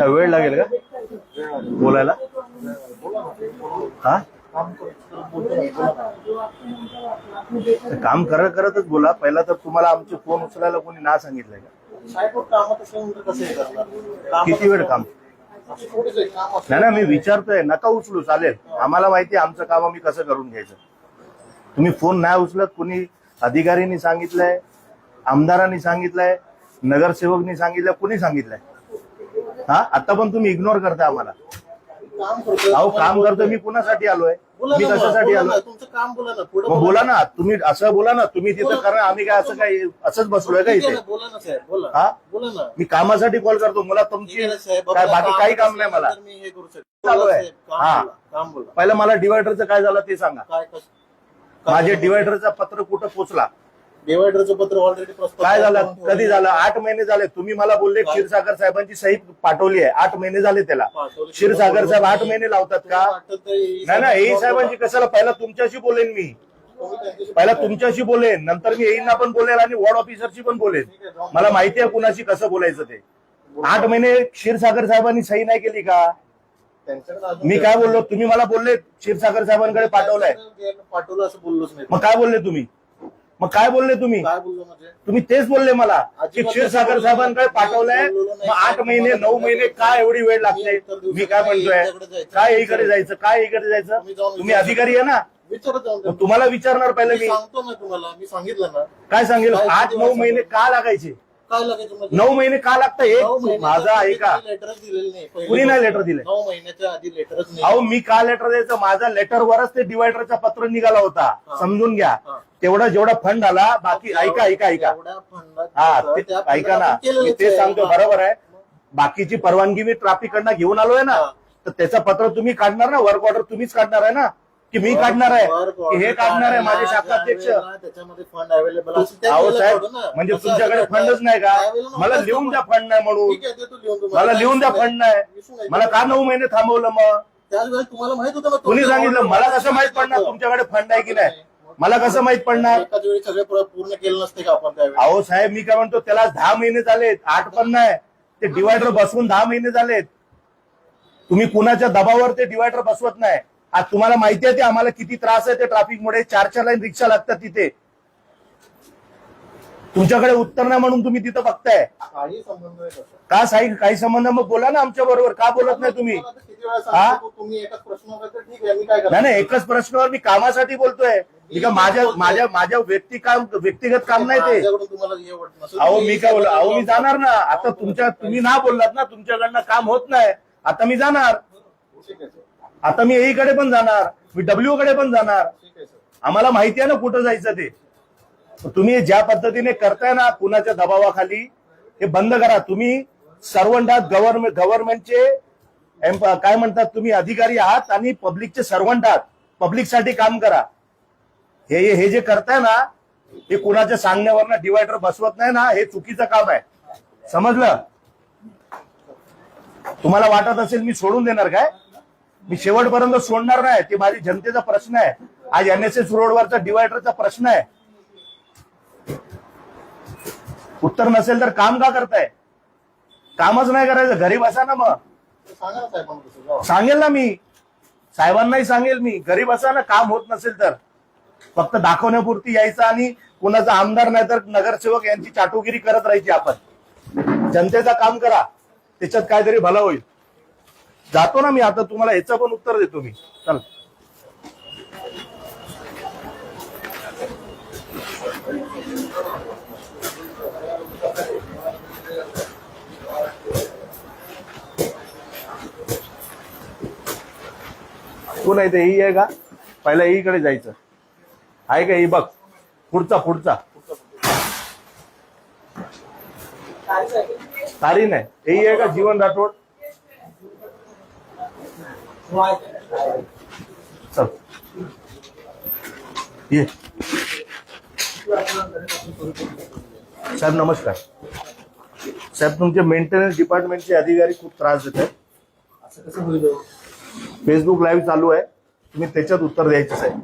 वेळ लागेल का बोलायला? हा, काम करत करतच बोला. पहिला तर तुम्हाला आमचे फोन उचलायला कोणी ना सांगितलंय का? किती वेळ काम? नाही ना, मी विचारतोय, नका उचलू, चालेल. आम्हाला माहिती आहे आमचं काम आम्ही कसं करून घ्यायचं. तुम्ही फोन नाही उचलत. कुणी अधिकाऱ्यांनी सांगितलंय, आमदारांनी सांगितलंय, नगरसेवकनी सांगितलं, कुणी सांगितलंय? हा, आता पण तुम्ही इग्नोर करता आम्हाला. अहो काम करतो मी, कुणासाठी आलोय, मी कशासाठी आलोय? तुमचं काम बोला ना, मग बोला ना, तुम्ही असं बोला ना, तुम्ही तिथं करा, आम्ही काय असं काय असंच बसलोय का इथे? बोला ना साहेब, बोला. हा, बोला ना. मी कामासाठी कॉल करतो, मला तुमची काय बाकी काही काम नाही मला. मी हे करू शकतो. चालू आहे. हा, काम बोला. पहिलं मला डिवायडरचं काय झालं ते सांगा. काय माझे डिवायडरचं पत्र कुठं पोचला? डिवायडरचं पत्र ऑलरेडी काय झालं, कधी झालं? 8 महिने झाले. तुम्ही मला बोलले क्षीरसागर साहेबांची सही पाठवली आहे, 8 महिने झाले त्याला. क्षीरसागर साहेब 8 महिने लावतात का? नाही ना, ए साहेबांची कशाला? पहिला तुमच्याशी बोलेन मी, पहिला तुमच्याशी बोलेन, नंतर मी येईना पण बोलेल आणि वॉर्ड ऑफिसरशी पण बोलेन. मला माहिती आहे कुणाशी कसं बोलायचं ते. 8 महिने क्षीरसागर साहेबांनी सही नाही केली का? मी काय बोललो? तुम्ही मला बोलले क्षीरसागर साहेबांकडे पाठवलंय. पाठवलं असं बोललोच नाही. मग काय बोलले तुम्ही? मग काय बोलले तुम्ही? काय बोललो म्हणजे? तुम्ही तेच बोलले मला की क्षीरसागर साहेबांकडे पाठवलंय. मग 8 महिने 9 महिने काय एवढी वेळ लागते? मी काय म्हणतोय, काय इकडे जायचं, काय इकडे जायचं? तुम्ही अधिकारी आहे ना, विचारत तुम्हाला विचारणार पहिलं मी. सांगतो ना तुम्हाला, मी सांगितलं ना. काय सांगेल? 8-9 महिने का लागायचे? काय लागायचं म्हणजे? 9 महिने का लागतं? एक माझा ऐका, लेटरच दिलेलं नाही. कुणी नाही लेटर दिले. 9 महिन्याच्या आधी लेटरच नाही. अहो मी का लेटर द्यायचं? माझा लेटरवरच ते डिवायडरचा पत्र निघाला होता. समजून घ्या. तेवढा जेवढा फंड आला, बाकी ऐका ऐका ऐका, हा ऐका ना, मी ते सांगतो, बरोबर आहे. बाकीची परवानगी मी ट्रॅफिककडनं घेऊन आलोय ना, तर त्याचं पत्र तुम्ही काढणार ना, वर्क ऑर्डर तुम्हीच काढणार आहे ना, की मी काढणार आहे, की हे काढणार आहे माझे शाखाध्यक्ष? त्याच्यामध्ये फंड अवेलेबल असेल. अहो साहेब, म्हणजे तुमच्याकडे फंडच नाही का? मला लिहून द्या फंड नाही म्हणून, मला लिहून द्या फंड नाही. मला का 9 महिने थांबवलं? मग त्यावेळेस तुम्हाला माहित होतं ना? कुणी सांगितलं? मला कसं माहित पडणार तुमच्याकडे फंड आहे की नाही? मला कसं माहित पडणार? एकाच वेळी सगळे पूर्ण केलं नसते का आपण त्यावेळी? अहो साहेब, मी काय म्हणतो, त्याला 10 महिने झालेत, 8 पण नाही. ते डिवायडर बसवून 10 महिने झालेत. तुम्ही कुणाच्या दबावावर ते डिवायडर बसवत नाही. आज तुम्हाला माहिती आहे ते आम्हाला किती त्रास आहे ते ट्रॅफिकमुळे. 4 लाईन रिक्षा लागतात तिथे. तुमच्याकडे उत्तर नाही म्हणून तुम्ही तिथं बघताय काही संबंध नाही. का साहेब? काही संबंध? मग बोला ना आमच्या बरोबर. का बोलत नाही तुम्ही? तुम्ही एकाच प्रश्नावर तर ठीक आहे, मी काय नाही नाही, एकच प्रश्नावर मी कामासाठी बोलतोय. माझ्या व्यक्तिगत काम नाही ते. अहो मी काय बोल, अहो मी जाणार ना आता. तुम्ही ना बोललात ना, तुमच्याकडनं काम होत नाही. आता मी जाणार, आता मी एईकडे पण जाणार, मी डब्ल्यू कडे पण जाणार. आम्हाला माहिती आहे ना कुठं जायचं ते. तुम्ही ज्या पद्धतीने करताय ना कुणाच्या दबावाखाली, हे बंद करा. तुम्ही सर्वंट आहात, गव्हर्नमेंटचे काय म्हणतात, तुम्ही अधिकारी आहात आणि पब्लिकचे सर्वंट आहात. पब्लिकसाठी काम करा. हे जे करताय ना, हे कुणाच्या सांगण्यावर डिवायडर बसवत नाही ना, हे चुकीचं काम आहे. समजलं? तुम्हाला वाटत असेल मी सोडून देणार काय? मी शेवटपर्यंत सोडणार नाही. ते माझी जनतेचा प्रश्न आहे. आज NSS रोडवरचा डिवायडरचा प्रश्न आहे. उत्तर नसेल तर काम का करताय? कामच नाही करायचं, घरी बसा ना. मग सांगेल ना मी, साहेबांनाही सांगेल मी, घरी बसा ना. काम होत नसेल तर फक्त दाखवण्यापुरती यायचं आणि कुणाचा आमदार नाही तर नगरसेवक यांची चाटुगिरी करत राहायची. आपण जनतेचा काम करा, त्याच्यात काहीतरी भला होईल. जातो ना मी आता. तुम्हाला ह्याचं पण उत्तर देतो मी. चल, कोण आहे ते? ही आहे का? पहिला ईकडे जायचं आहे का? ही बघ, पुढचा तारी नाही. ही आहे का? जीवन राठोड. चल ये साहेब, नमस्कार साहेब. तुमचे मेंटेनन्स डिपार्टमेंटचे अधिकारी खूप त्रास देत आहेत. असं कसं होईल? फेसबुक लाईव्ह चालू आहे, तुम्ही त्याच्यात उत्तर द्यायचं साहेब.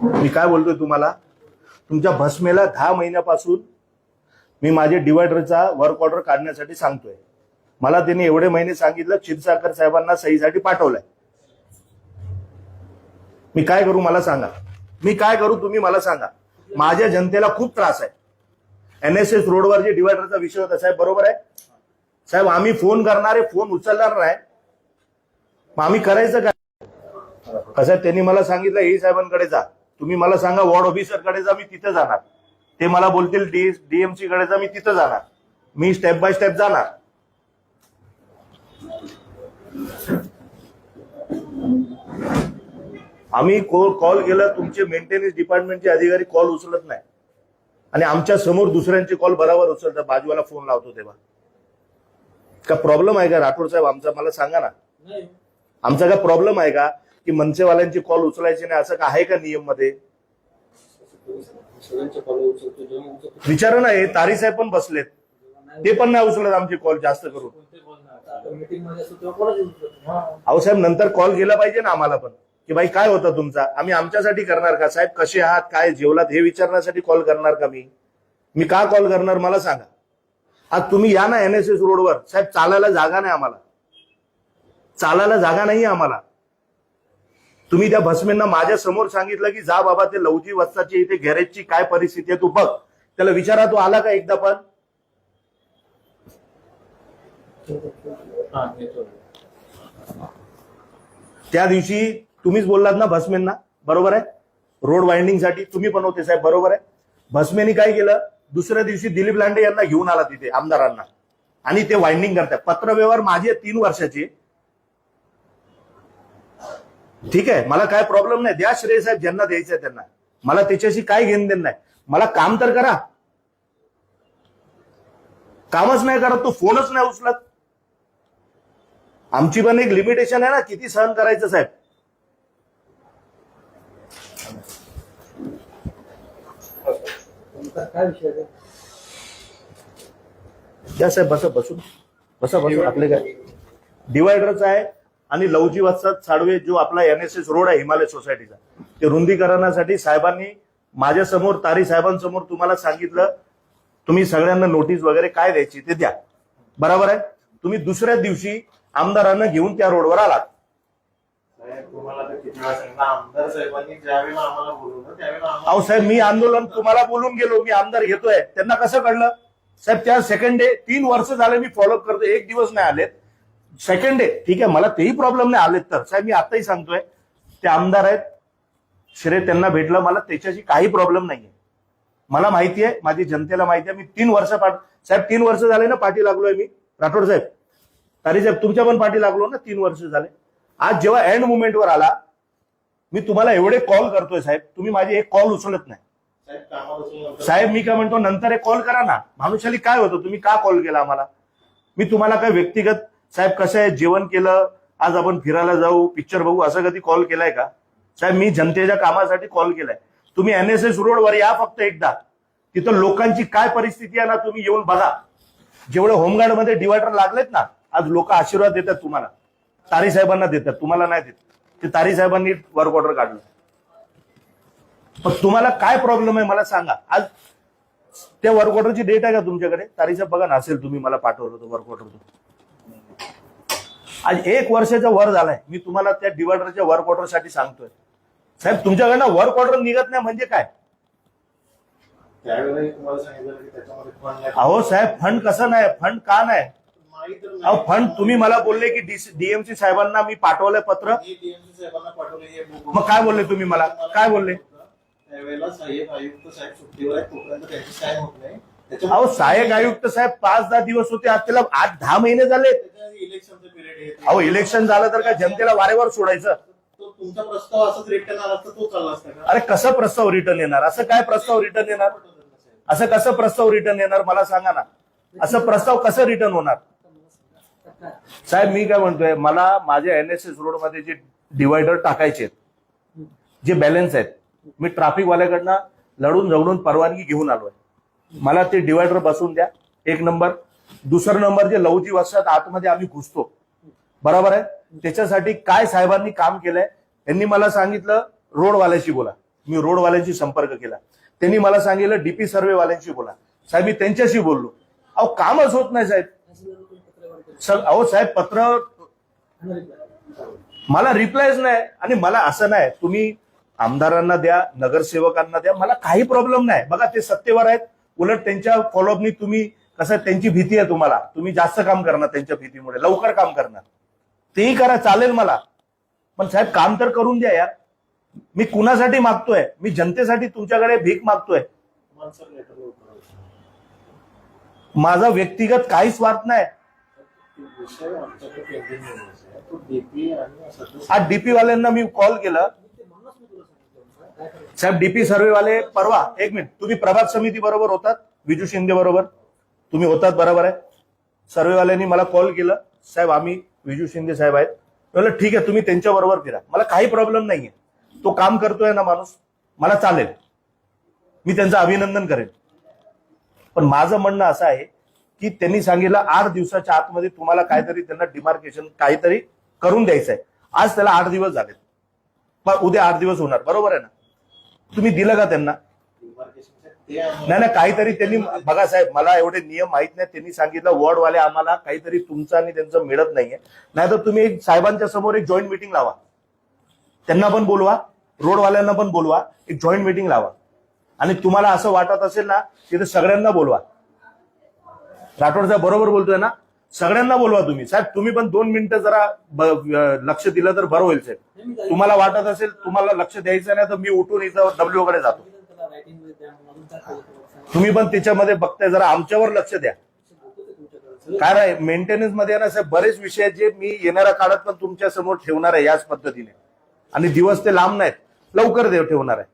मी काय बोलतोय तुम्हाला, तुमच्या भस्मेला 10 महिन्यापासून मी माझे डिवायडरचा वर्क ऑर्डर काढण्यासाठी सांगतोय. मला त्यांनी एवढे महिने सांगितलं क्षीरसागर साहेबांना सहीसाठी पाठवलंय. मी काय करू मला सांगा, मी काय करू तुम्ही मला सांगा. माझ्या जनतेला खूप त्रास आहे. NSS रोडवर जे डिवायडरचा विषय होता साहेब, बरोबर आहे साहेब, आम्ही फोन करणारे फोन उचलणार नाही, मग आम्ही करायचं काय? कसं त्यांनी मला सांगितलं ए साहेबांकडे जा, तुम्ही मला सांगा वॉर्ड ऑफिसरकडे जा, मी तिथे जाणार. ते मला बोलतील DMC कडे जा, मी तिथे जाणार. मी स्टेप बाय स्टेप जाणार. आम्ही कॉल केला, तुमचे मेंटेनन्स डिपार्टमेंटचे अधिकारी कॉल उचलत नाही आणि आमच्या समोर दुसऱ्यांचे कॉल बरोबर उचलतात. बाजूला फोन लावतो तेव्हा. का प्रॉब्लेम आहे का राठोड साहेब आमचा? मला सांगा ना, आमचा का प्रॉब्लेम आहे का की मनसेवाल्यांचे कॉल उचलायचे नाही असं का आहे का नियम मध्ये? विचारा ना, हे तारी साहेब पण बसलेत, ते पण नाही उचलत आमचे कॉल जास्त करून. अहो साहेब नंतर कॉल केला पाहिजे ना आम्हाला पण, की भाई काय होतं तुमचा, आम्ही आमच्यासाठी करणार का? साहेब कसे आहात, काय जेवलात हे विचारण्यासाठी कॉल करणार का? मी का कॉल करणार मला सांगा. आज तुम्ही या ना NSS रोडवर साहेब, चालायला जागा नाही आम्हाला, चालायला जागा नाही आम्हाला. तुम्ही त्या भस्मेंना माझ्या समोर सांगितलं की जा बाबा ते लवजी वस्ताची इथे गॅरेजची काय परिस्थिती आहे तू बघ. त्याला विचारा तो आला का एकदा पण? त्या दिवशी तुम्हीच बोललात ना भस्मेंना, बरोबर आहे, रोड वाइंडिंग साठी तुम्ही पण होते साहेब, बरोबर आहे. भस्मेनी काय केलं, दुसऱ्या दिवशी दिलीप लांडे यांना घेऊन आला तिथे आमदारांना, आणि ते वाइंडिंग करतात. पत्रव्यवहार माझे 3 वर्षाचे, ठीक आहे, मला काय प्रॉब्लेम नाही, द्या श्रेय साहेब ज्यांना द्यायचंय त्यांना, मला त्याच्याशी काय घेणं देणं नाही. मला काम तर करा. कामच नाही करत, तो फोनच नाही उचलत. आमची पण एक लिमिटेशन आहे ना, किती सहन करायचं साहेब. काय विषय आहे? द्या साहेब, बसा बसून बसा बसून. आपले काय डिवायडरच आहे आणि लवजी वस्तात साडवे जो आपला NSS रोड आहे हिमालय सोसायटीचा, ते रुंदीकरणासाठी साहेबांनी माझ्या समोर तारी साहेबांसमोर तुम्हाला सांगितलं, तुम्ही सगळ्यांना नोटीस वगैरे काय द्यायची ते द्या, बरोबर आहे. तुम्ही दुसऱ्या दिवशी आमदारांना घेऊन त्या रोडवर आलात. आमदार साहेबांनी ज्यावेळेला आम्हाला बोलवलं त्यावेळेला अहो साहेब, मी आंदोलन तुम्हाला बोलून गेलो, मी आमदार घेतोय, त्यांना कसं कळलं साहेब? त्या सेकंड डे 3 वर्ष झाले मी फॉलोअप करतो, एक दिवस नाही आलेत. सेकंड डे ठीक आहे, मला तेही प्रॉब्लेम नाही आलेत तर साहेब मी आताही सांगतोय, ते आमदार आहेत, श्रेय त्यांना भेटलं, मला त्याच्याशी काही प्रॉब्लेम नाहीये. मला माहिती आहे, माझी जनतेला माहिती आहे, मी 3 वर्ष साहेब 3 वर्ष झाले ना पाठी लागलोय मी. राठोड साहेब, तारी साहेब तुमच्या पण पाठी लागलो ना, 3 वर्ष झाले. आज जेव्हा एंड मुवमेंटवर आला, मी तुम्हाला एवढे कॉल करतोय साहेब, तुम्ही माझे एक कॉल उचलत नाही. साहेब मी काय म्हणतो, नंतर एक कॉल करा ना. माणुशाली काय होतं, तुम्ही का कॉल केला आम्हाला? मी तुम्हाला काय व्यक्तिगत साहेब कसं आहे, जेवण केलं, आज आपण फिरायला जाऊ, पिक्चर बघू, असं कधी कॉल केलाय का साहेब? मी जनतेच्या कामासाठी कॉल केलाय. तुम्ही NSS रोडवर या फक्त एकदा, तिथं लोकांची काय परिस्थिती आहे ना, तुम्ही येऊन बघा. जेवढे होमगार्डमध्ये डिवायडर लागलेत ना, आज लोक आशीर्वाद देतात तुम्हाला, तारी साहेबांना देतात, तुम्हाला नाही देत. ते तारी साहेबांनी वर्क ऑर्डर काढलं. पण तुम्हाला काय प्रॉब्लेम आहे मला सांगा. आज त्या वर्क ऑर्डरची डेट आहे का तुमच्याकडे? तारी साहेब बघा ना, असेल, तुम्ही मला पाठवलं होतं वर्क ऑर्डर. आज 1 वर्षाचा वर झालाय, मी तुम्हाला त्या डिवायडरच्या वर्क ऑर्डरसाठी सांगतोय. साहेब तुमच्याकडनं वर्क ऑर्डर निघत नाही म्हणजे काय? त्यावेळेला तुम्हाला सांगितलं की त्याच्यामध्ये फंड नाही. अहो साहेब, फंड कसं नाही, फंड का नाही? अहो फंड तुम्ही मला बोलले की DMC साहेबांना मी पाठवलंय पत्र. DMC साहेबांना पाठवले. मग काय बोलले तुम्ही मला, काय बोलले? त्यावेळेला साहेब आयुक्त साहेब सुट्टीवर आहेत, तोपर्यंत त्यांची साईन होत नाही. अहो सहाय्यक आयुक्त साहेब 5-10 दिवस होते, आज त्याला 8-10 महिने झाले. इलेक्शनचं पिरियड आहे. अहो इलेक्शन झालं तर काय जनतेला वारेवर सोडायचं? तो तुमचा प्रस्ताव असाच रिटर्न आला तर तो चालला असता का? अरे कसं प्रस्ताव रिटर्न येणार? असं काय प्रस्ताव रिटर्न येणार? असं कसं प्रस्ताव रिटर्न येणार मला सांगा ना. असं प्रस्ताव कसं रिटर्न होणार? साहेब मी काय म्हणतोय, मला माझ्या NSS रोड मध्ये जे डिवायडर टाकायचे आहेत, जे बॅलन्स आहेत, मी ट्रॅफिकवाल्याकडनं लढून झगडून परवानगी घेऊन आलोय. मला ते डिवायडर बसवून द्या, 1 नंबर. दुसरं नंबर, जे लवजी वस्तात आतमध्ये आम्ही घुसतो, बरोबर आहे, त्याच्यासाठी काय साहेबांनी काम केलंय? त्यांनी मला सांगितलं रोडवाल्याशी बोला. मी रोडवाल्यांशी संपर्क केला. त्यांनी मला सांगितलं DP सर्व्हेवाल्यांशी बोला. साहेब मी त्यांच्याशी बोललो. अहो कामच होत नाही साहेब. अहो साहेब पत्र मला रिप्लायच नाही. आणि मला असं नाही, तुम्ही आमदारांना द्या, नगरसेवकांना द्या, मला काही प्रॉब्लेम नाही. बघा ते सत्तेवर आहेत, उलट त्यांच्या फॉलोअपनी तुम्ही कसं त्यांची भीती आहे तुम्हाला, तुम्ही जास्त काम करणार त्यांच्या भीतीमुळे, लवकर काम करणार, तेही करा, चालेल मला. पण साहेब काम तर करून द्या यार. मी कुणासाठी मागतोय? मी जनतेसाठी तुमच्याकडे भीक मागतोय. माझा व्यक्तिगत काही स्वार्थ नाही. आज डीपी वाल्यांना मी कॉल केलं. साहेब डीपी सर्वेवाले परवा, एक मिनिट, तुम्ही प्रभात समिती बरोबर होतात, विजू शिंदे बरोबर तुम्ही होतात, बरोबर आहे. सर्वेवाल्यांनी मला कॉल केलं, साहेब आम्ही विजू शिंदे साहेब आहेत. म्हणलं ठीक आहे, तुम्ही त्यांच्या बरोबर फिरा, मला काही प्रॉब्लेम नाहीये. तो काम करतोय ना माणूस, मला चालेल, मी त्यांचं अभिनंदन करेन. पण माझं म्हणणं असं आहे की त्यांनी सांगितलं 8 दिवसाच्या आतमध्ये तुम्हाला काहीतरी त्यांना डिमार्केशन काहीतरी करून द्यायचं आहे. आज त्याला 8 दिवस झालेत, मग उद्या 8 दिवस होणार, बरोबर आहे ना? तुम्ही दिलं का त्यांना? नाही काहीतरी त्यांनी, बघा साहेब मला एवढे नियम माहित नाही, त्यांनी सांगितलं वॉर्डवाले आम्हाला काहीतरी तुमचं आणि त्यांचं मिळत नाहीये. नाहीतर तुम्ही एक साहेबांच्या समोर एक जॉईंट मिटिंग लावा, त्यांना पण बोलवा, रोडवाल्यांना पण बोलवा, एक जॉईंट मिटिंग लावा. आणि तुम्हाला असं वाटत असेल ना तिथे सगळ्यांना बोलवा. राठोड साहेब बरोबर बोलतोय ना, सगळ्यांना बोलवा तुम्ही. साहेब तुम्ही पण 2 मिनिटं जरा लक्ष दिलं तर बरं होईल साहेब. तुम्हाला वाटत असेल तुम्हाला लक्ष द्यायचं नाही तर मी उठून इथं डब्ल्यू कडे जातो. तुम्ही पण त्याच्यामध्ये बघताय, जरा आमच्यावर लक्ष द्या. काय नाही मेंटेनन्स मध्ये ना साहेब बरेच विषय आहेत जे मी येणाऱ्या काळात पण तुमच्या समोर ठेवणार आहे याच पद्धतीने. आणि दिवस ते लांब नाहीत, लवकर ठेवणार आहे.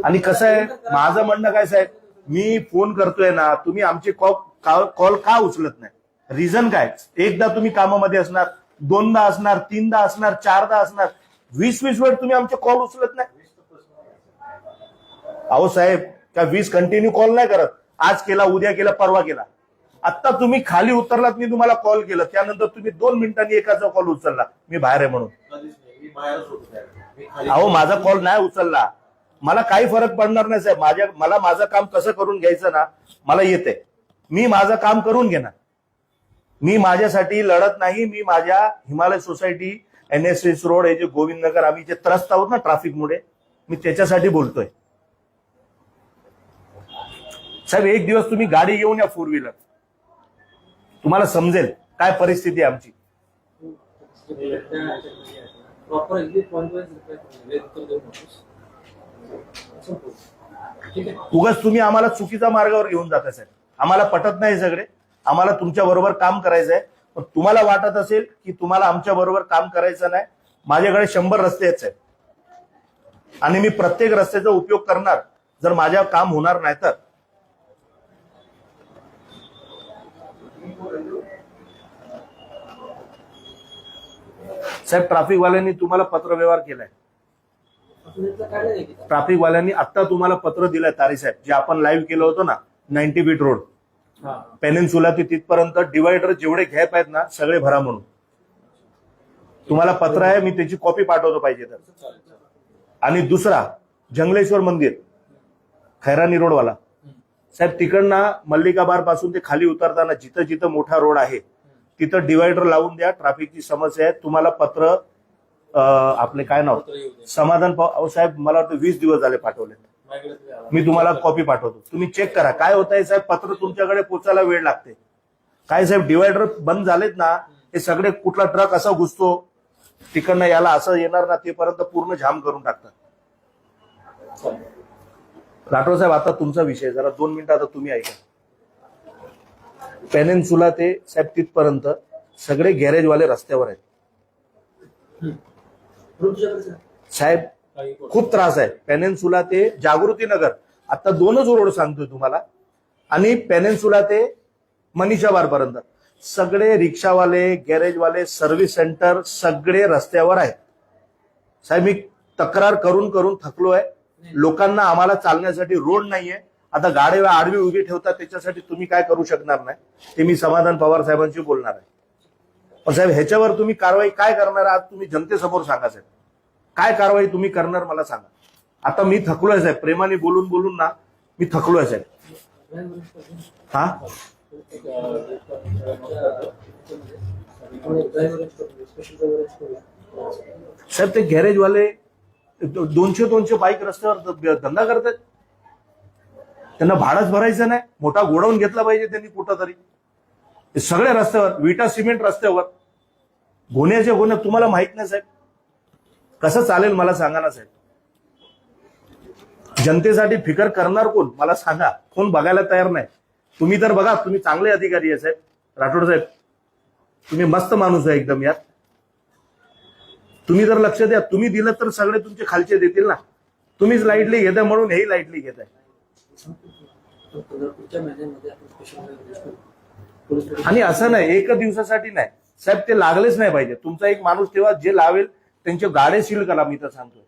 आणि कसं आहे माझं म्हणणं काय साहेब, मी फोन करतोय ना, तुम्ही आमचे कॉल का उचलत नाही? रिझन काय? एकदा तुम्ही कामामध्ये असणार, 2दा असणार, 3दा असणार, 4दा असणार, 20 वेळ तुम्ही आमचे कॉल उचलत नाही. अहो साहेब त्या 20 कंटिन्यू कॉल नाही करत, आज केला, उद्या केला, परवा केला. आता तुम्ही खाली उतरलात, मी तुम्हाला कॉल केलं, त्यानंतर तुम्ही 2 मिनिटांनी एकाचा कॉल उचलला, मी बाहेर आहे म्हणून. अहो माझा कॉल नाही उचलला, मला काही फरक पडणार नाही साहेब. मला माझं काम कसं करून घ्यायचं ना मला येते, मी माझं काम करून घेणार. मी माझ्यासाठी लढत नाही, मी माझ्या हिमालय सोसायटी, NSS रोड, हे जे गोविंदनगर आम्ही जे त्रस्त आहोत ना ट्रॅफिकमुळे, मी त्याच्यासाठी बोलतोय. साहेब एक दिवस तुम्ही गाडी घेऊन या 4 व्हीलर, तुम्हाला समजेल काय परिस्थिती आहे आमची. उगाच तुम्ही आम्हाला चुकीच्या मार्गावर घेऊन जाता साहेब, आम्हाला पटत नाही सगळे. आम्हाला तुमच्या बरोबर काम करायचं आहे, पण तुम्हाला वाटत असेल की तुम्हाला आमच्या बरोबर काम करायचं नाही. माझ्याकडे 100 रस्ते आहेत साहेब, आणि मी प्रत्येक रस्त्याचा उपयोग करणार जर माझ्या काम होणार नाही तर. साहेब ट्रॅफिकवाल्यांनी तुम्हाला पत्रव्यवहार केलाय, ट्रॅफिकवाल्यांनी आता तुम्हाला पत्र दिलंय तारी साहेब, जे आपण लाईव्ह केलं होतं ना 90 फीट रोड पेनिन्सुला ते तिथपर्यंत डिवायडर जेवढे गॅप आहेत ना सगळे भरा म्हणून तुम्हाला पत्र आहे, मी त्याची कॉपी पाठवतो पाहिजे तर. आणि दुसरा जंगलेश्वर मंदिर खैरानी रोडवाला साहेब, तिकडनं मल्लिका बार पासून ते खाली उतरताना जिथं जिथं मोठा रोड आहे तिथं डिवायडर लावून द्या, ट्रॅफिकची समस्या आहे. तुम्हाला पत्र आपले काय नाव समाधान साहेब, मला वाटतं 20 दिवस झाले पाठवले, मी तुम्हाला कॉपी पाठवतो, तुम्ही चेक करा काय होत आहे साहेब. पत्र तुमच्याकडे पोचायला वेळ लागते काय साहेब. डिवायडर बंद झालेत ना, हे सगळे कुठला ट्रक असा घुसतो तिकडनं याला असं येणार ना, तेपर्यंत पूर्ण जाम करून टाकतात. राठोड साहेब आता तुमचा विषय, जरा 2 मिनिटं आता तुम्ही ऐका. पेनिन्सुला ते साहेब तिथपर्यंत सगळे गॅरेजवाले रस्त्यावर आहेत साहेब, खूप त्रास आहे. पेनिन्सुला ते जागृती नगर, आता 2च रोड सांगतोय तुम्हाला, आणि पेनिन्सुला ते मनीषा बार पर्यंत सगळे रिक्षावाले, गॅरेजवाले, सर्व्हिस सेंटर सगळे रस्त्यावर आहेत साहेब. मी तक्रार करून करून थकलो आहे. लोकांना आम्हाला चालण्यासाठी रोड नाहीये. आता गाडी आडवी उभी ठेवतात, त्याच्यासाठी तुम्ही काय करू शकणार नाही, ते मी समाधान पवार साहेबांशी बोलणार आहे. पण साहेब ह्याच्यावर तुम्ही कारवाई काय करणार आज तुम्ही जनतेसमोर सांगा साहेब, काय कारवाई तुम्ही करणार मला सांगा. आता मी थकलोय साहेब, प्रेमाने बोलून बोलून ना मी थकलोय साहेब. हा साहेब ते गॅरेजवाले 200 बाईक रस्त्यावर धंदा करतात. त्यांना भाडंच भरायचं नाही, मोठा गोडाऊन घेतला पाहिजे त्यांनी कुठं तरी. हे सगळे रस्त्यावर, विटा सिमेंट रस्त्यावर, गोण्याचे गोण्या. तुम्हाला माहित नाही साहेब कसं चालेल मला सांगा ना साहेब. जनतेसाठी फिकर करणार कोण मला सांगा. कोण बघायला तयार नाही. तुम्ही तर बघा, तुम्ही चांगले अधिकारी आहे साहेब राठोड साहेब, तुम्ही मस्त माणूस आहे एकदम यार. तुम्ही जर लक्ष द्या, तुम्ही दिलं तर सगळे तुमचे खालचे देतील ना. तुम्हीच लाईटली घेताय म्हणून हेही लाईटली घेताय. आणि असं नाही एक दिवसासाठी नाही साहेब, ते लागलेच नाही पाहिजे. तुमचा एक माणूस तेव्हा जे लावेल त्यांचे गाडे सील करा. मी तर सांगतोय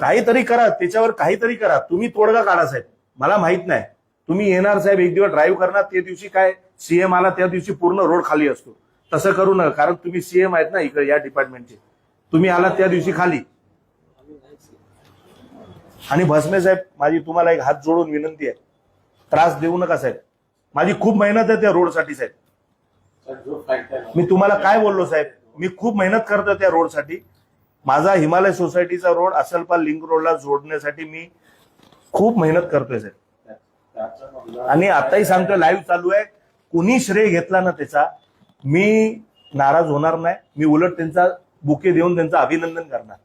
काहीतरी करा, त्याच्यावर काहीतरी करा. तुम्ही तोडगा काढा साहेब. मला माहित नाही, तुम्ही येणार साहेब एक दिवस ड्राईव्ह करणार, त्या दिवशी काय सीएम आला त्या दिवशी पूर्ण रोड खाली असतो. तसं करू नका, कारण तुम्ही सीएम आहेत ना इकडे या डिपार्टमेंटचे. तुम्ही आला त्या दिवशी खाली. आणि भस्मे साहेब, माझी तुम्हाला एक हात जोडून विनंती आहे, त्रास देऊ नका साहेब. माझी खूप मेहनत आहे त्या रोडसाठी साहेब. मी तुम्हाला काय बोललो साहेब, मी खूप मेहनत करतो त्या रोडसाठी. माझा हिमालय सोसायटीचा रोड असलपाल लिंक रोडला जोडण्यासाठी मी खूप मेहनत करतोय साहेब. आणि आताही सांगतोय, लाईव्ह चालू आहे, कुणी श्रेय घेतला ना त्याचा, मी नाराज होणार नाही. मी उलट त्यांचा बुके देऊन त्यांचं अभिनंदन करणार.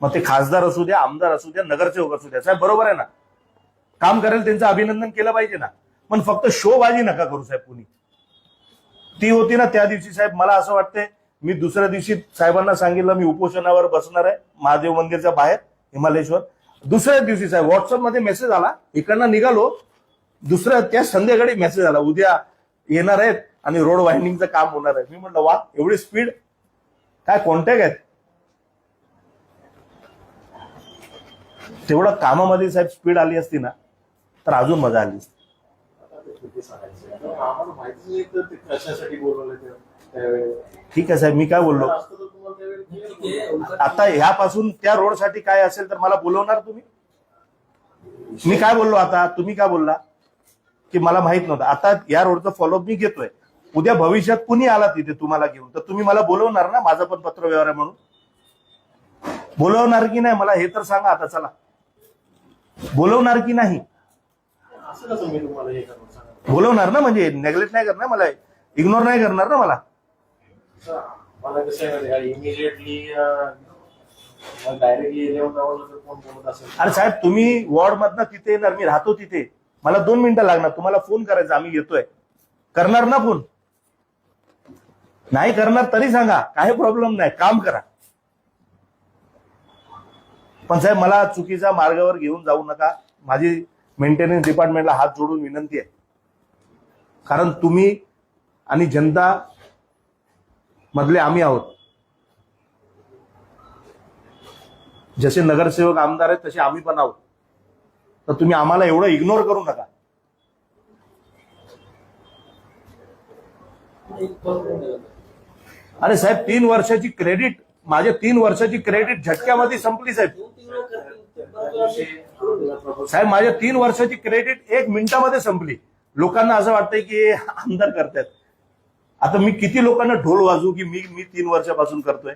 मग ते खासदार असू द्या, आमदार असू द्या, नगरसेवक असू द्या साहेब, बरोबर आहे ना. काम करेल त्यांचं अभिनंदन केलं पाहिजे ना. पण फक्त शोबाजी नका करू साहेब. कुणी ती होती ना त्या दिवशी साहेब, मला असं वाटतंय मी दुसऱ्या दिवशी साहेबांना सांगितलं मी उपोषणावर बसणार आहे महादेव मंदिरच्या बाहेर हिमालयेश्वर. दुसऱ्या दिवशी साहेब व्हॉट्सअपमध्ये मेसेज आला, इकडनं निघालो, दुसऱ्या त्या संध्याकाळी मेसेज आला उद्या येणार आहेत आणि रोड वाइंडिंगचं काम होणार आहे. मी म्हटलं वा, एवढी स्पीड, काय कॉन्टॅक्ट आहेत. तेवढं कामामध्ये साहेब स्पीड आली असती ना तर अजून मजा आली असती. ठीक आहे साहेब, मी काय बोललो आता ह्यापासून त्या रोडसाठी काय असेल तर मला बोलवणार तुम्ही. मी काय बोललो आता, तुम्ही काय बोलला की मला माहित नव्हतं. आता या रोडचा फॉलोअप मी घेतोय. उद्या भविष्यात कुणी आला तिथे तुम्हाला घेऊन तर तुम्ही मला बोलवणार ना. माझा पण पत्र व्यवहार आहे म्हणून बोलवणार की नाही मला हे तर सांगा. आता चला, बोलवणार की नाही. बोलवणार ना, म्हणजे नेग्लेक्ट नाही करणार मला, इग्नोर नाही करणार ना मला. इमिजिएटली डायरेक्टली अरे साहेब, तुम्ही वॉर्ड मधनं तिथे येणार, मी राहतो तिथे, मला 2 मिनिटं लागणार. तुम्हाला फोन करायचा, आम्ही येतोय, करणार ना फोन. नाही करणार तरी सांगा, काही प्रॉब्लेम नाही, काम करा. पण साहेब मला चुकीच्या मार्गावर घेऊन जाऊ नका. माझी मेंटेनन्स डिपार्टमेंटला हात जोडून विनंती आहे. कारण तुम्ही आणि जनता मधले आम्ही आहोत. जसे नगरसेवक आमदार आहेत तसे आम्ही पण आहोत. तर तुम्ही आम्हाला एवढं इग्नोर करू नका. अरे साहेब, 3 वर्षाची क्रेडिट, माझे 3 वर्षाची क्रेडिट झटक्यामध्ये संपली साहेब. साहेब माझ्या 3 वर्षाची क्रेडिट 1 मिनिटामध्ये संपली. लोकांना असं वाटतंय की आमदार करतायत. आता मी किती लोकांना ढोल वाजवू की मी 3 वर्षापासून करतोय.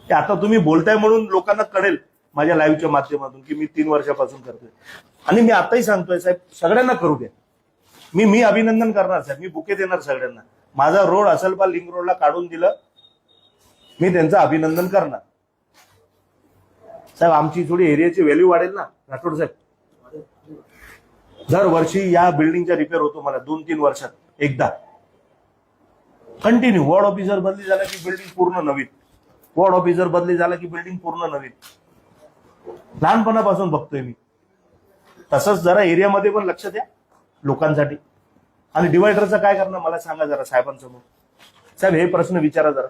आता तुम्ही बोलताय म्हणून लोकांना कळेल माझ्या लाईव्हच्या माध्यमातून की मी 3 वर्षापासून करतोय. आणि मी आताही सांगतोय साहेब, सगळ्यांना करू द्या. मी अभिनंदन करणार साहेब, मी बुके देणार सगळ्यांना. माझा रोड असलपाल लिंक रोडला काढून दिलं, मी त्यांचं अभिनंदन करणार. साहेब आमची थोडी एरियाची व्हॅल्यू वाढेल ना राठोड साहेब. दरवर्षी या बिल्डिंगचा रिपेअर होतो मला 2-3 वर्षात एकदा कंटिन्यू. वॉर्ड ऑफिसर बदली झाला की बिल्डिंग पूर्ण नवीन, वॉर्ड ऑफिसर बदली झाला की बिल्डिंग पूर्ण नवीन. लहानपणापासून बघतोय मी. तसंच जरा एरियामध्ये पण लक्ष द्या लोकांसाठी. आणि डिवायडरचं काय करणार मला सांगा जरा साहेबांसमोर. साहेब हे प्रश्न विचारा जरा.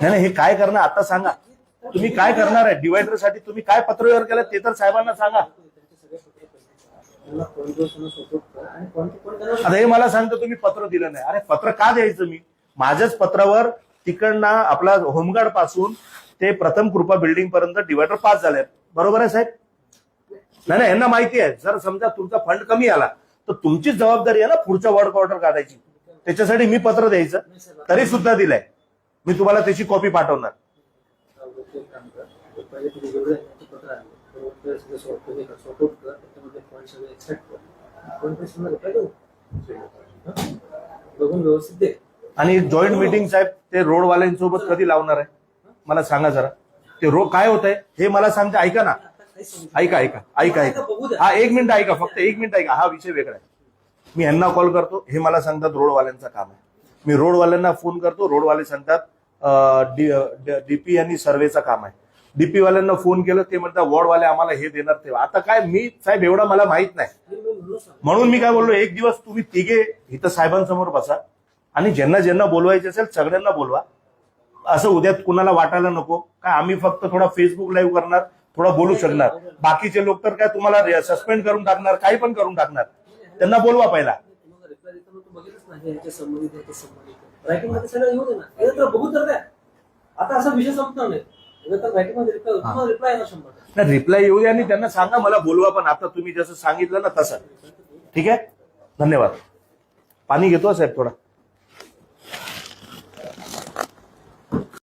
नाही हे काय करणार आता सांगा. तुम्ही काय करणार आहे डिवायडरसाठी, तुम्ही काय पत्रव्यवहार केला ते तर साहेबांना सांगा. आता हे मला सांगतो तुम्ही पत्र दिलं नाही. अरे पत्र का द्यायचं, मी माझ्याच पत्रावर तिकडनं आपला होमगार्ड पासून ते प्रथम कृपा बिल्डिंग पर्यंत डिवायडर पास झाले. बरोबर आहे साहेब? नाही नाही, यांना माहिती आहे. जर समजा तुमचा फंड कमी आला तर तुमचीच जबाबदारी आहे ना पुढच्या वर्क ऑर्डर काढायची. त्याच्यासाठी मी पत्र द्यायचं, तरी सुद्धा दिलंय. मी तुम्हाला त्याची कॉपी पाठवणार. बघून व्यवस्थित दे. आणि जॉईंट मीटिंग साहेब ते रोडवाल्यांसोबत कधी लावणार आहे मला सांगा जरा. ते रोड काय होत आहे हे मला सांगते. ऐका ना, ऐका ऐका ऐका ऐका हा, एक मिनिट ऐका, फक्त एक मिनिट ऐका. हा विषय वेगळा आहे. मी यांना कॉल करतो, हे मला सांगतात रोडवाल्यांचं काम आहे. मी रोडवाल्यांना फोन करतो, रोडवाले सांगतात डीपी आणि सर्वेचं काम आहे. डीपी वाल्यांना फोन केलं, ते म्हणतात वॉर्डवाले आम्हाला हे देणार तेव्हा. आता काय मी साहेब एवढा मला माहित नाही, म्हणून मी काय बोललो, एक दिवस तुम्ही तिघे इथं साहेबांसमोर बसा आणि ज्यांना ज्यांना बोलवायचे असेल सगळ्यांना बोलवा. असं उद्या कुणाला वाटायला नको काय आम्ही फक्त थोडा फेसबुक लाईव्ह करणार, थोडा बोलू शकणार. बाकीचे लोक तर काय तुम्हाला सस्पेंड करून टाकणार, काही पण करून टाकणार. त्यांना बोलवा पहिला. रायटिंगमध्ये सगळं येऊ दे ना, हे तर बघू तर द्या. आता असा विषय संपणार नाही. रायटिंगमध्ये रिप्लाय येणार 100%. रिप्लाय येऊ द्या आणि त्यांना सांगा मला बोलवा. पण आता तुम्ही जसं सांगितलं ना तसं. ठीक आहे, धन्यवाद. पाणी घेतो साहेब थोडा.